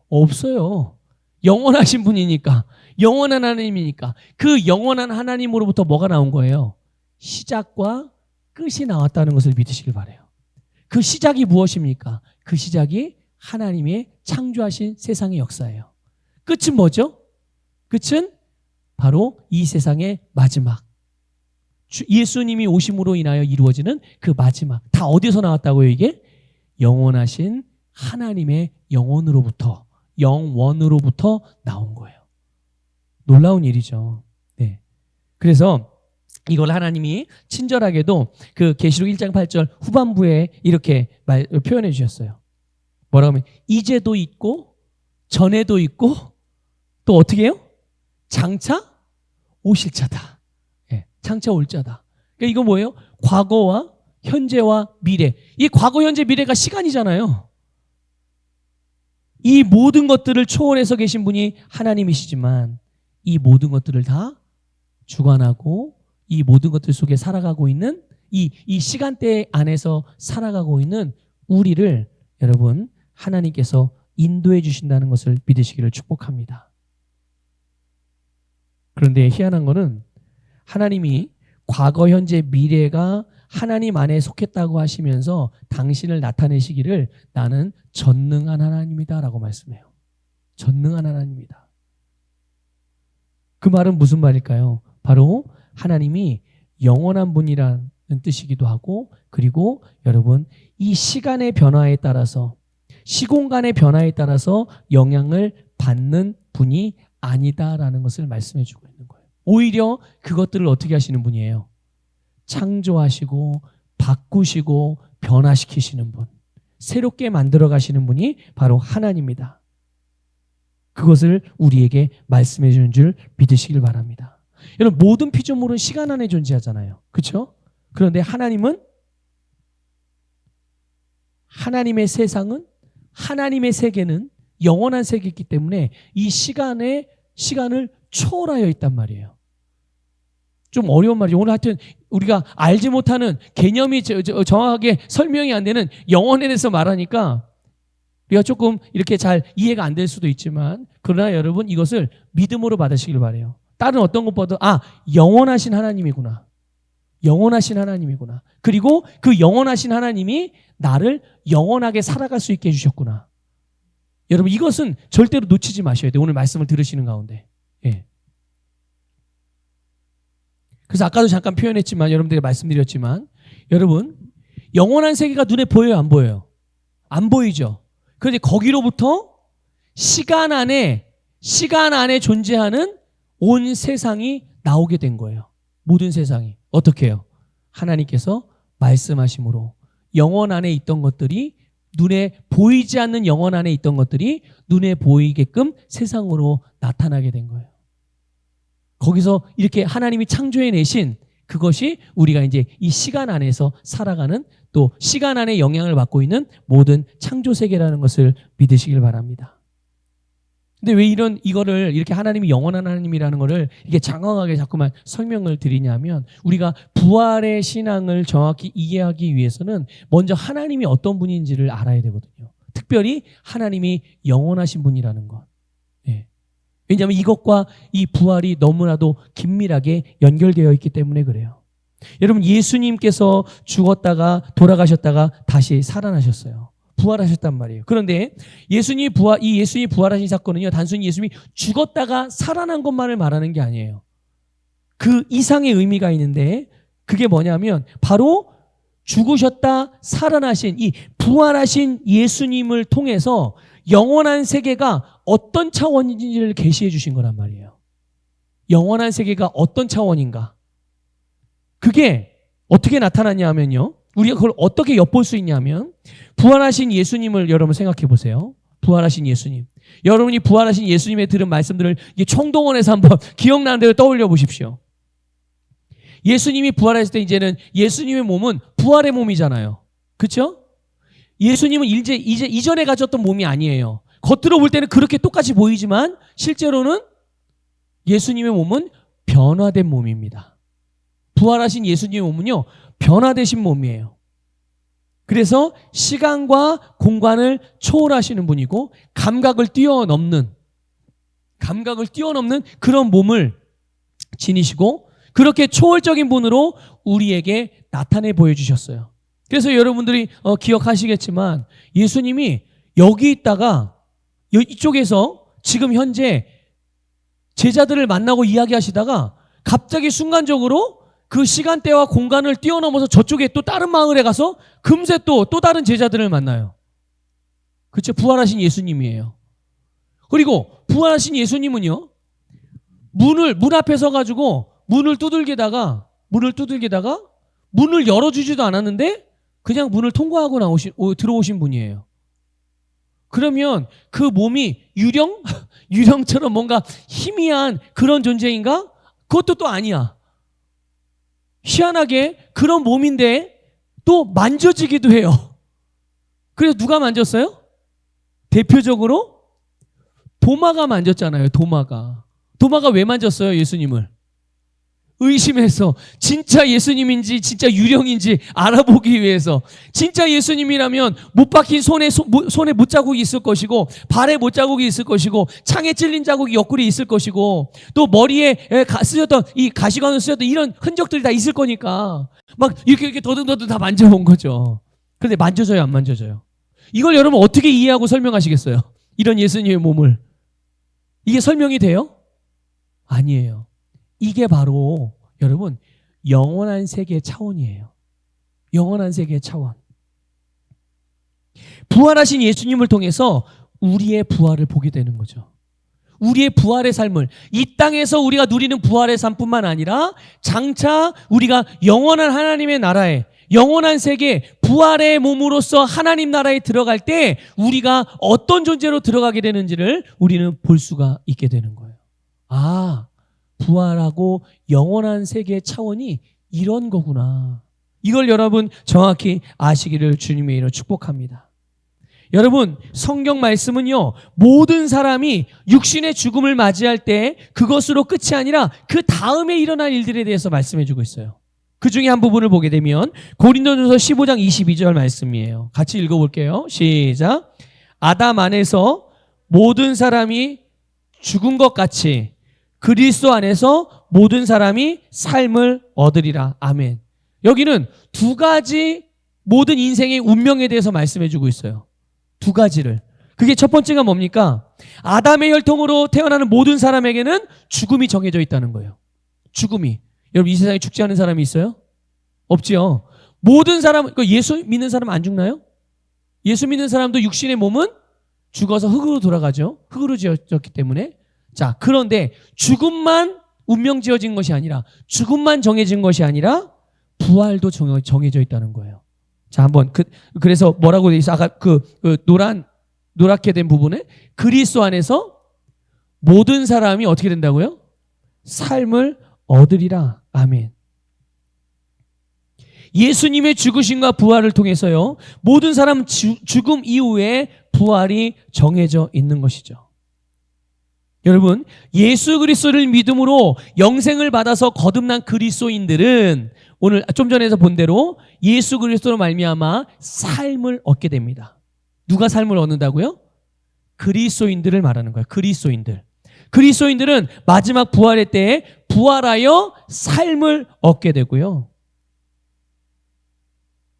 없어요. 영원하신 분이니까, 영원한 하나님이니까 그 영원한 하나님으로부터 뭐가 나온 거예요? 시작과 끝이 나왔다는 것을 믿으시길 바라요. 그 시작이 무엇입니까? 그 시작이 하나님의 창조하신 세상의 역사예요. 끝은 뭐죠? 끝은 바로 이 세상의 마지막. 예수님이 오심으로 인하여 이루어지는 그 마지막. 다 어디서 나왔다고요, 이게? 영원하신 하나님의 영원으로부터 나온 거예요. 놀라운 일이죠. 네. 그래서 이걸 하나님이 친절하게도 그 계시록 1장 8절 후반부에 이렇게 표현해 주셨어요. 뭐라고 하면 이제도 있고 전에도 있고 또 어떻게 해요? 장차 오실 자다. 네, 장차 올 자다. 그러니까 이거 뭐예요? 과거와 현재와 미래. 이 과거, 현재, 미래가 시간이잖아요. 이 모든 것들을 초월해서 계신 분이 하나님이시지만 이 모든 것들을 다 주관하고 이 모든 것들 속에 살아가고 있는 이 시간대 안에서 살아가고 있는 우리를 여러분 하나님께서 인도해 주신다는 것을 믿으시기를 축복합니다. 그런데 희한한 거는 하나님이 과거, 현재, 미래가 하나님 안에 속했다고 하시면서 당신을 나타내시기를 나는 전능한 하나님이다 라고 말씀해요. 전능한 하나님이다. 그 말은 무슨 말일까요? 바로 하나님이 영원한 분이라는 뜻이기도 하고, 그리고 여러분 이 시간의 변화에 따라서 시공간의 변화에 따라서 영향을 받는 분이 아니다라는 것을 말씀해 주고 있는 거예요. 오히려 그것들을 어떻게 하시는 분이에요? 창조하시고 바꾸시고 변화시키시는 분, 새롭게 만들어 가시는 분이 바로 하나님입니다. 그것을 우리에게 말씀해 주는 줄 믿으시길 바랍니다. 여러분 모든 피조물은 시간 안에 존재하잖아요. 그렇죠? 그런데 하나님은 하나님의 세상은 하나님의 세계는 영원한 세계이기 때문에 이 시간을 초월하여 있단 말이에요. 좀 어려운 말이죠. 오늘 하여튼 우리가 알지 못하는 개념이 정확하게 설명이 안 되는 영혼에 대해서 말하니까 우리가 조금 이렇게 잘 이해가 안 될 수도 있지만, 그러나 여러분 이것을 믿음으로 받으시길 바라요. 다른 어떤 것보다 영원하신 하나님이구나. 영원하신 하나님이구나. 그리고 그 영원하신 하나님이 나를 영원하게 살아갈 수 있게 해주셨구나. 여러분 이것은 절대로 놓치지 마셔야 돼요. 오늘 말씀을 들으시는 가운데. 예. 그래서 아까도 잠깐 표현했지만, 여러분들에게 말씀드렸지만, 여러분 영원한 세계가 눈에 보여요, 안 보여요? 안 보이죠. 그런데 거기로부터 시간 안에 존재하는 온 세상이 나오게 된 거예요. 모든 세상이. 어떻게 해요? 하나님께서 말씀하심으로 영원 안에 있던 것들이, 눈에 보이지 않는 영원 안에 있던 것들이 눈에 보이게끔 세상으로 나타나게 된 거예요. 거기서 이렇게 하나님이 창조해내신 그것이 우리가 이제 이 시간 안에서 살아가는, 또 시간 안에 영향을 받고 있는 모든 창조세계라는 것을 믿으시길 바랍니다. 근데 왜 이거를 이렇게 하나님이 영원한 하나님이라는 거를 이게 장황하게 자꾸만 설명을 드리냐면, 우리가 부활의 신앙을 정확히 이해하기 위해서는 먼저 하나님이 어떤 분인지를 알아야 되거든요. 특별히 하나님이 영원하신 분이라는 것. 예. 왜냐하면 이것과 이 부활이 너무나도 긴밀하게 연결되어 있기 때문에 그래요. 여러분 예수님께서 죽었다가 돌아가셨다가 다시 살아나셨어요. 부활하셨단 말이에요. 그런데 예수님이 부활하신 사건은요, 단순히 예수님이 죽었다가 살아난 것만을 말하는 게 아니에요. 그 이상의 의미가 있는데, 그게 뭐냐면 바로 죽으셨다 살아나신 이 부활하신 예수님을 통해서 영원한 세계가 어떤 차원인지를 계시해 주신 거란 말이에요. 영원한 세계가 어떤 차원인가? 그게 어떻게 나타났냐 하면요, 우리가 그걸 어떻게 엿볼 수 있냐면, 부활하신 예수님을 여러분 생각해 보세요. 부활하신 예수님. 여러분이 부활하신 예수님의 들은 말씀들을 이게 총동원해서 한번 기억나는 대로 떠올려 보십시오. 예수님이 부활했을 때 이제는 예수님의 몸은 부활의 몸이잖아요. 그렇죠? 예수님은 이제 이전에 가졌던 몸이 아니에요. 겉으로 볼 때는 그렇게 똑같이 보이지만 실제로는 예수님의 몸은 변화된 몸입니다. 부활하신 예수님의 몸은요, 변화되신 몸이에요. 그래서 시간과 공간을 초월하시는 분이고 감각을 뛰어넘는 그런 몸을 지니시고, 그렇게 초월적인 분으로 우리에게 나타내 보여주셨어요. 그래서 여러분들이 기억하시겠지만, 예수님이 여기 있다가 이쪽에서 지금 현재 제자들을 만나고 이야기하시다가 갑자기 순간적으로 그 시간대와 공간을 뛰어넘어서 저쪽에 또 다른 마을에 가서 금세 또 다른 제자들을 만나요. 그렇죠? 부활하신 예수님이에요. 그리고 부활하신 예수님은요, 문 앞에 서가지고 문을 두들기다가 문을 열어주지도 않았는데 그냥 문을 통과하고 들어오신 분이에요. 그러면 그 몸이 유령처럼 뭔가 희미한 그런 존재인가? 그것도 또 아니야. 희한하게 그런 몸인데 또 만져지기도 해요. 그래서 누가 만졌어요? 대표적으로 도마가 만졌잖아요. 도마가 왜 만졌어요? 예수님을 의심해서 진짜 예수님인지 진짜 유령인지 알아보기 위해서. 진짜 예수님이라면 못 박힌 손에 못자국이 있을 것이고, 발에 못자국이 있을 것이고, 창에 찔린 자국이 옆구리에 있을 것이고, 또 머리에 쓰였던 이 가시관을 쓰였던 이런 흔적들이 다 있을 거니까 막 이렇게 더듬더듬 다 만져본 거죠. 그런데 만져져요, 안 만져져요? 이걸 여러분 어떻게 이해하고 설명하시겠어요? 이런 예수님의 몸을. 이게 설명이 돼요? 아니에요. 이게 바로 여러분 영원한 세계의 차원이에요. 영원한 세계의 차원. 부활하신 예수님을 통해서 우리의 부활을 보게 되는 거죠. 우리의 부활의 삶을, 이 땅에서 우리가 누리는 부활의 삶뿐만 아니라 장차 우리가 영원한 하나님의 나라에, 영원한 세계, 부활의 몸으로서 하나님 나라에 들어갈 때 우리가 어떤 존재로 들어가게 되는지를 우리는 볼 수가 있게 되는 거예요. 아, 부활하고 영원한 세계의 차원이 이런 거구나. 이걸 여러분 정확히 아시기를 주님의 이름으로 축복합니다. 여러분, 성경 말씀은요, 모든 사람이 육신의 죽음을 맞이할 때 그것으로 끝이 아니라 그 다음에 일어날 일들에 대해서 말씀해 주고 있어요. 그 중에 한 부분을 보게 되면 고린도전서 15장 22절 말씀이에요. 같이 읽어볼게요. 시작. 아담 안에서 모든 사람이 죽은 것 같이 그리스도 안에서 모든 사람이 삶을 얻으리라. 아멘. 여기는 두 가지 모든 인생의 운명에 대해서 말씀해 주고 있어요. 두 가지를. 그게 첫 번째가 뭡니까? 아담의 혈통으로 태어나는 모든 사람에게는 죽음이 정해져 있다는 거예요. 죽음이. 여러분, 이 세상에 죽지 않은 사람이 있어요? 없지요. 모든 사람, 예수 믿는 사람 안 죽나요? 예수 믿는 사람도 육신의 몸은 죽어서 흙으로 돌아가죠. 흙으로 지어졌기 때문에. 자, 그런데 죽음만 운명 지어진 것이 아니라, 죽음만 정해진 것이 아니라 부활도 정해져 있다는 거예요. 자, 한번 그래서 뭐라고 돼 있어? 아까 노랗게 된 부분에 그리스도 안에서 모든 사람이 어떻게 된다고요? 삶을 얻으리라. 아멘. 예수님의 죽으심과 부활을 통해서요, 모든 사람은 죽음 이후에 부활이 정해져 있는 것이죠. 여러분, 예수 그리스도를 믿음으로 영생을 받아서 거듭난 그리스도인들은 오늘 좀 전에서 본 대로 예수 그리스도로 말미암아 삶을 얻게 됩니다. 누가 삶을 얻는다고요? 그리스도인들을 말하는 거예요. 그리스도인들은 마지막 부활의 때에 부활하여 삶을 얻게 되고요.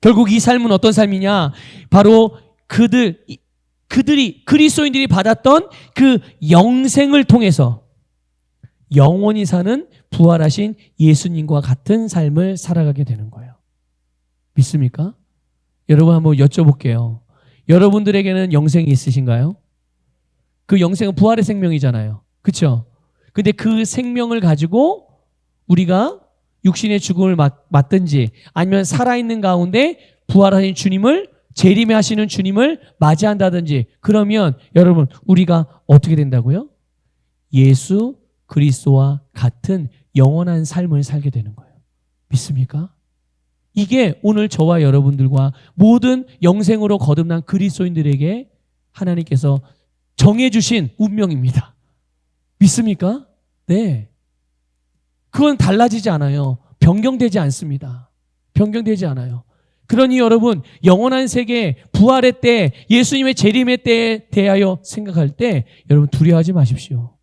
결국 이 삶은 어떤 삶이냐? 바로 그리스도인들이 받았던 그 영생을 통해서 영원히 사는 부활하신 예수님과 같은 삶을 살아가게 되는 거예요. 믿습니까? 여러분 한번 여쭤볼게요. 여러분들에게는 영생이 있으신가요? 그 영생은 부활의 생명이잖아요. 그렇죠? 근데 그 생명을 가지고 우리가 육신의 죽음을 맞든지 아니면 살아있는 가운데 부활하신 주님을, 재림하시는 주님을 맞이한다든지, 그러면 여러분 우리가 어떻게 된다고요? 예수 그리스도와 같은 영원한 삶을 살게 되는 거예요. 믿습니까? 이게 오늘 저와 여러분들과 모든 영생으로 거듭난 그리스도인들에게 하나님께서 정해주신 운명입니다. 믿습니까? 네. 그건 달라지지 않아요. 변경되지 않습니다. 변경되지 않아요. 그러니 여러분, 영원한 세계 부활의 때, 예수님의 재림의 때에 대하여 생각할 때 여러분 두려워하지 마십시오.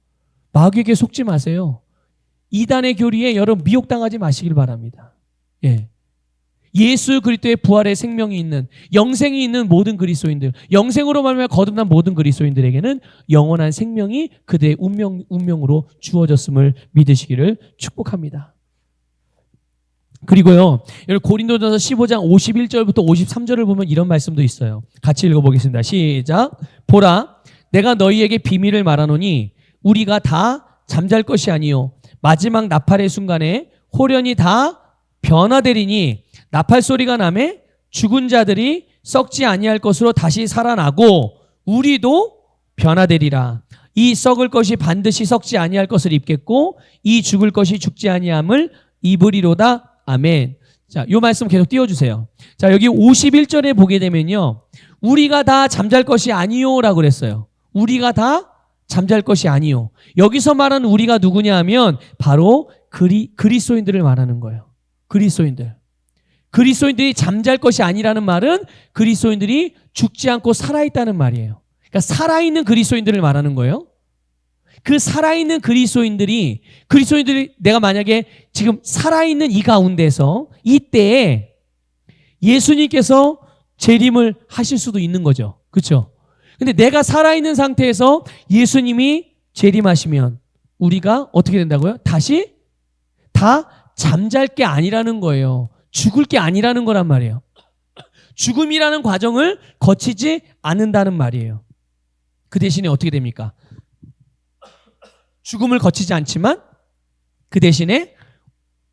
마귀에게 속지 마세요. 이단의 교리에 여러분 미혹당하지 마시길 바랍니다. 예. 예수 그리스도의 부활의 생명이 있는, 영생이 있는 모든 그리스도인들, 영생으로 말미암아 거듭난 모든 그리스도인들에게는 영원한 생명이 그들의 운명으로 주어졌음을 믿으시기를 축복합니다. 그리고요, 여러분 고린도전서 15장 51절부터 53절을 보면 이런 말씀도 있어요. 같이 읽어보겠습니다. 시작. 보라, 내가 너희에게 비밀을 말하노니 우리가 다 잠잘 것이 아니요 마지막 나팔의 순간에 홀연히 다 변화되리니 나팔 소리가 나매 죽은 자들이 썩지 아니할 것으로 다시 살아나고 우리도 변화되리라. 이 썩을 것이 반드시 썩지 아니할 것을 입겠고 이 죽을 것이 죽지 아니함을 입으리로다. 아멘. 자, 요 말씀 계속 띄워주세요. 자, 여기 51절에 보게 되면요, 우리가 다 잠잘 것이 아니요라고 그랬어요. 우리가 다 잠잘 것이 아니요. 여기서 말하는 우리가 누구냐 하면 바로 그리스도인들을 말하는 거예요. 그리스도인들. 그리스도인들이 잠잘 것이 아니라는 말은 그리스도인들이 죽지 않고 살아있다는 말이에요. 그러니까 살아있는 그리스도인들을 말하는 거예요. 그 살아있는 그리스도인들이 내가 만약에 지금 살아있는 이 가운데서 이때에 예수님께서 재림을 하실 수도 있는 거죠. 그렇죠? 근데 내가 살아있는 상태에서 예수님이 재림하시면 우리가 어떻게 된다고요? 다시 다 잠잘 게 아니라는 거예요. 죽을 게 아니라는 거란 말이에요. 죽음이라는 과정을 거치지 않는다는 말이에요. 그 대신에 어떻게 됩니까? 죽음을 거치지 않지만 그 대신에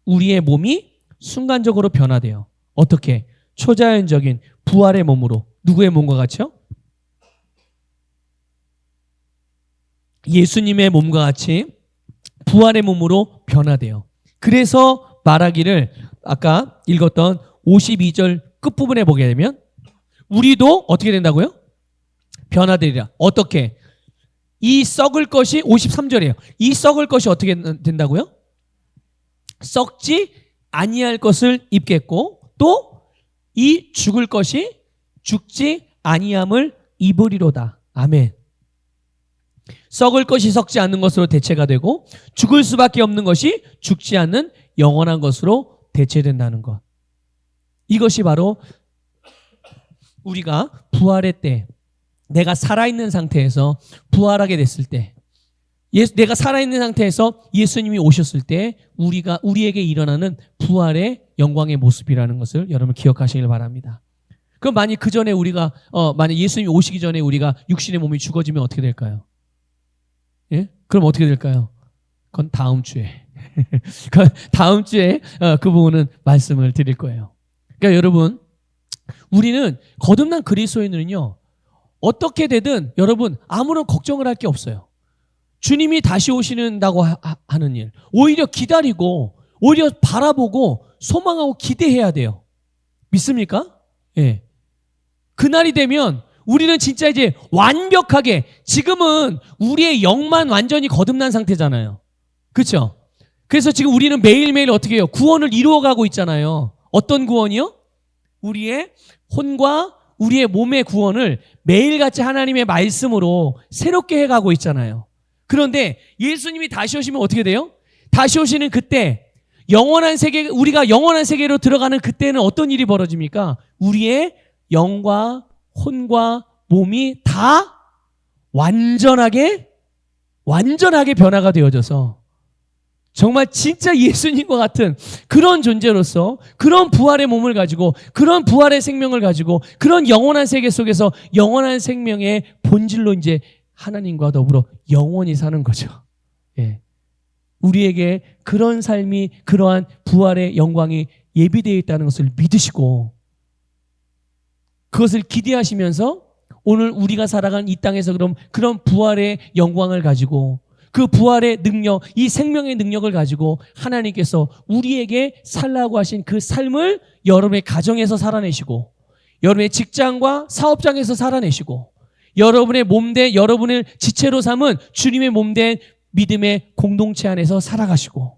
우리의 몸이 순간적으로 변화돼요. 어떻게? 초자연적인 부활의 몸으로. 누구의 몸과 같이요? 예수님의 몸과 같이 부활의 몸으로 변화돼요. 그래서 말하기를 아까 읽었던 52절 끝부분에 보게 되면 우리도 어떻게 된다고요? 변화되리라. 어떻게? 이 썩을 것이 53절이에요. 이 썩을 것이 어떻게 된다고요? 썩지 아니할 것을 입겠고 또 이 죽을 것이 죽지 아니함을 입으리로다. 아멘. 썩을 것이 썩지 않는 것으로 대체가 되고 죽을 수밖에 없는 것이 죽지 않는 영원한 것으로 대체된다는 것. 이것이 바로 우리가 부활의 때, 내가 살아있는 상태에서 부활하게 됐을 때, 내가 살아있는 상태에서 예수님이 오셨을 때 우리에게 일어나는 부활의 영광의 모습이라는 것을 여러분 기억하시길 바랍니다. 그럼 만약 그 전에 만약 예수님이 오시기 전에 우리가 육신의 몸이 죽어지면 어떻게 될까요? 예? 그럼 어떻게 될까요? 그건 다음 주에. 다음 주에 그 부분은 말씀을 드릴 거예요. 그러니까 여러분, 우리는 거듭난 그리스도인은요, 어떻게 되든 여러분 아무런 걱정을 할 게 없어요. 주님이 다시 오시는다고 하는 일, 오히려 기다리고, 오히려 바라보고, 소망하고 기대해야 돼요. 믿습니까? 예. 그날이 되면 우리는 진짜 이제 완벽하게, 지금은 우리의 영만 완전히 거듭난 상태잖아요. 그렇죠? 그래서 지금 우리는 매일매일 어떻게 해요? 구원을 이루어가고 있잖아요. 어떤 구원이요? 우리의 혼과 우리의 몸의 구원을 매일같이 하나님의 말씀으로 새롭게 해가고 있잖아요. 그런데 예수님이 다시 오시면 어떻게 돼요? 다시 오시는 그때 영원한 세계, 우리가 영원한 세계로 들어가는 그때는 어떤 일이 벌어집니까? 우리의 영과 혼과 몸이 다 완전하게 변화가 되어져서 정말 진짜 예수님과 같은 그런 존재로서 그런 부활의 몸을 가지고 그런 부활의 생명을 가지고 그런 영원한 세계 속에서 영원한 생명의 본질로 이제 하나님과 더불어 영원히 사는 거죠. 예. 우리에게 그런 삶이, 그러한 부활의 영광이 예비되어 있다는 것을 믿으시고 그것을 기대하시면서 오늘 우리가 살아가는 이 땅에서 그런 부활의 영광을 가지고 그 부활의 능력, 이 생명의 능력을 가지고 하나님께서 우리에게 살라고 하신 그 삶을 여러분의 가정에서 살아내시고 여러분의 직장과 사업장에서 살아내시고 여러분의 몸된, 여러분을 지체로 삼은 주님의 몸된 믿음의 공동체 안에서 살아가시고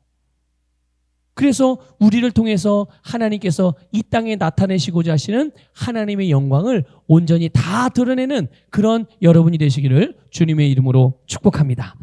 그래서 우리를 통해서 하나님께서 이 땅에 나타내시고자 하시는 하나님의 영광을 온전히 다 드러내는 그런 여러분이 되시기를 주님의 이름으로 축복합니다.